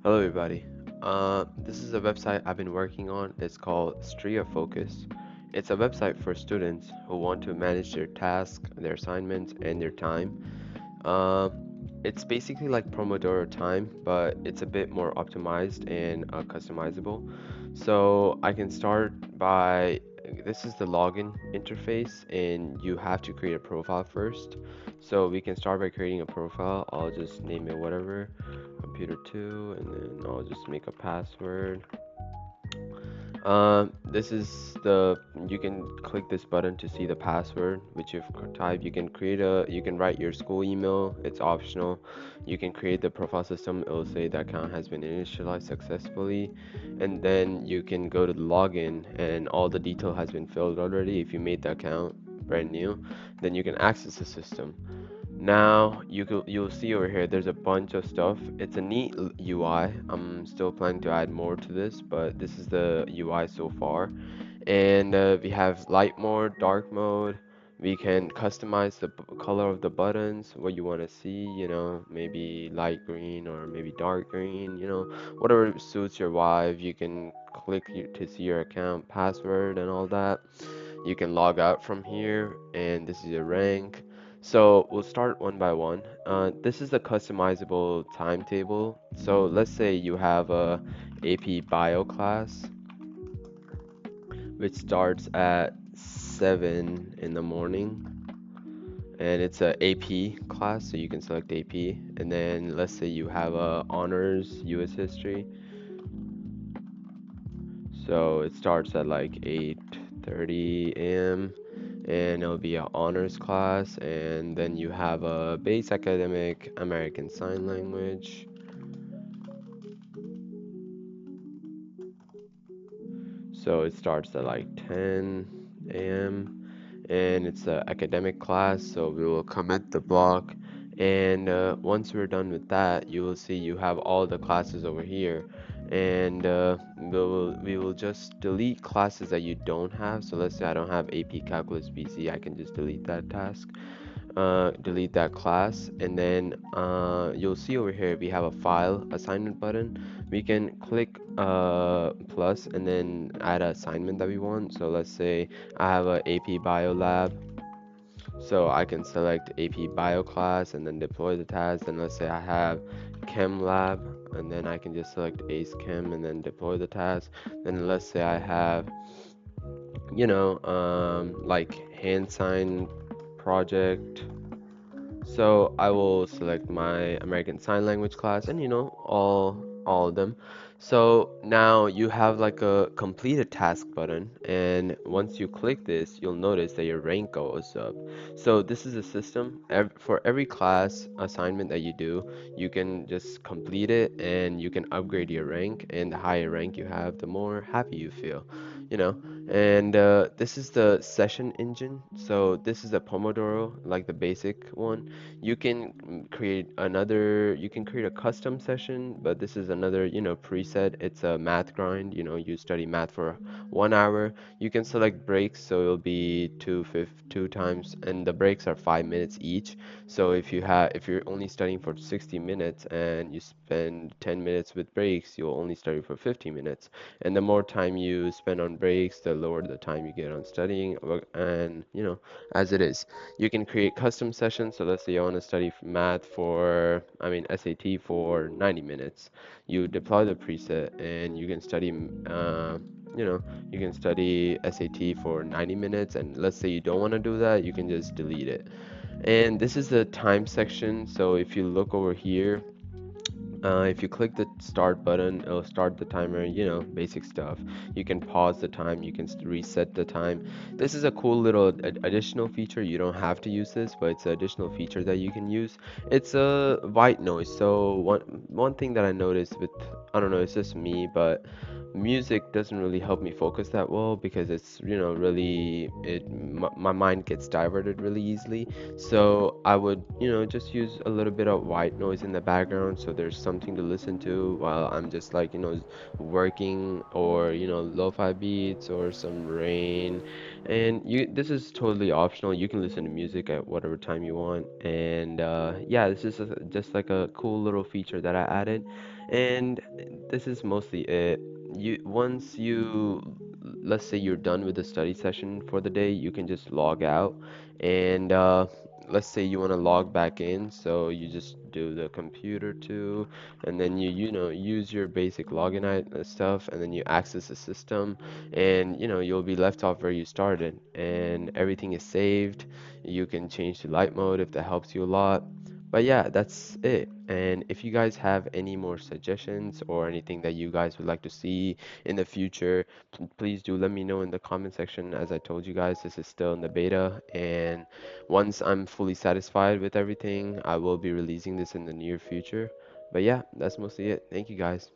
Hello, everybody. This is a website I've been working on. It's called StriaFocus. It's a website for students who want to manage their tasks, their assignments, and their time. Uh, it's basically like Pomodoro time, but it's a bit more optimized and customizable. So I can start by this is the login interface, and you have to create a profile first. So we can start by creating a profile. I'll just name it whatever, computer 2, and then I'll just make a password. This is the you can click this button to see the password, which you've typed. You can write your school email. It's optional. You can create the profile system. It will say the account has been initialized successfully, and then you can go to the login, and all the detail has been filled already. If you made the account brand new, then you can access the system. Now you'll see over here there's a bunch of stuff. It's a neat UI. I'm still planning to add more to this, but this is the UI so far. And we have light mode, dark mode. We can customize the color of the buttons, what you want to see, maybe light green or maybe dark green, whatever suits your vibe. You can to see your account password and all that. You can log out from here, and this is your rank. So we'll start one by one. This is the customizable timetable. So let's say you have a AP Bio class, which starts at 7 in the morning, and it's a AP class, so you can select AP. And then let's say you have a honors US history, so it starts at like 8:30 a.m. and it'll be an honors class, and then you have a base academic American Sign Language. So it starts at like 10 a.m. and it's an academic class, so we will commit the block. And once we're done with that, you will see you have all the classes over here. And we will just delete classes that you don't have. So let's say I don't have AP Calculus BC, I can just delete that task, delete that class, and then you'll see over here we have a file assignment button. We can click plus and then add an assignment that we want. So let's say I have a AP Bio lab, so I can select AP Bio class and then deploy the task. And let's say I have Chem lab, and then I can just select Ace Chem and then deploy the task. Then let's say I have like hand sign project, so I will select my American Sign Language class, and all of them. So now you have like a completed task button, and once you click this, you'll notice that your rank goes up. So this is a system. For every class assignment that you do, you can just complete it and you can upgrade your rank, and the higher rank you have, the more happy you feel, you know. And this is the session engine. So this is a Pomodoro, like the basic one. You can create a custom session, but this is another, preset. It's a math grind. You study math for 1 hour. You can select breaks, so it'll be two times, and the breaks are 5 minutes each. So if you're only studying for 60 minutes and you spend 10 minutes with breaks, you'll only study for 50 minutes. And the more time you spend on breaks, the lower the time you get on studying, and as it is. You can create custom sessions. So let's say you want to study math for, SAT for 90 minutes. You deploy the preset and you know, you can study SAT for 90 minutes. And let's say you don't want to do that, you can just delete it. And this is the time section. So if you look over here, if you click the start button, it'll start the timer, basic stuff. You can pause the time, you can reset the time. This is a cool little additional feature. You don't have to use this, but it's an additional feature that you can use. It's a white noise. So one thing that I noticed with, I don't know, it's just me, but music doesn't really help me focus that well because it's, really my mind gets diverted really easily. So I would, just use a little bit of white noise in the background, so there's some something to listen to while I'm just like, working, or, lo-fi beats or some rain. And this is totally optional. You can listen to music at whatever time you want. And yeah, this is just like a cool little feature that I added. And this is mostly it. Once let's say you're done with the study session for the day, you can just log out. And let's say you want to log back in, so you just do the computer too, and then use your basic login stuff, and then you access the system, and you'll be left off where you started, and everything is saved. You can change to light mode if that helps you a lot. But yeah, that's it. And if you guys have any more suggestions or anything that you guys would like to see in the future, please do let me know in the comment section. As I told you guys, this is still in the beta, and once I'm fully satisfied with everything, I will be releasing this in the near future. But yeah, that's mostly it. Thank you guys.